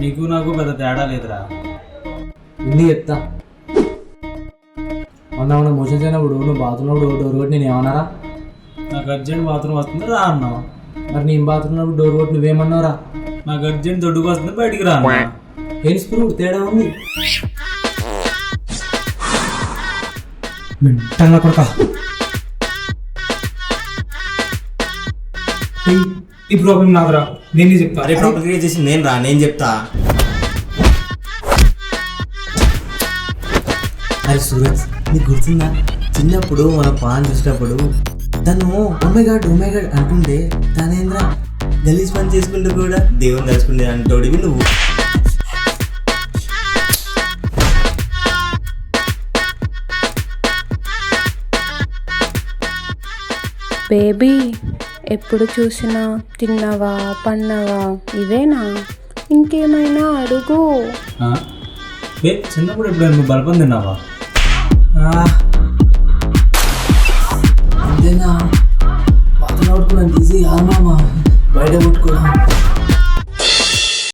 నీకు నాకు పెద్ద తేడా లేదురా. ఇన్ని చెప్తా. మొన్న మోషన్ చేయనప్పుడు నువ్వు బాత్రూంలో డోర్ కొట్టి నేను ఏమన్నారా? నాకు అర్జెంట్ బాత్రూమ్ వస్తుంది రా అన్నావు. మరి నేను బాత్రూంలో డోర్ కొట్టి నువ్వేమన్నావురా? నాకు అర్జెంట్ దొడ్డుకు వస్తుంది బయటికి రా అన్నా. ఏం స్క్రూ తేడా ఉంది? మెంటల్లా కొడక. ఈ ప్రాబ్లం నాకురా, నేను చెప్తా. అరే ప్రాబ్లం క్రియేట్ చేసి నేను చెప్తా. అరే సూరజ్, నీకు గుర్తుందా చిన్నప్పుడు మన పాన్ చూసినప్పుడు తను ఒమేగాడ్ అంటుండే తనేంద్ర గలీజ్ పని చేసుకుంటూ కూడా దేవుని తలుచుకుంటే అంటోడివి నువ్వు. బేబీ ఎప్పుడు చూసినా తిన్నావా పన్నావా ఇవేనా? ఇంకేమైనా అడుగు. చిన్నప్పుడు ఎప్పుడు నువ్వు బలపం తిన్నావా? అంతేనా? బాత్రూంలో కొట్టుకోవడానికి ఈజీ కాదు మామ, బయట కొట్టుకోవడం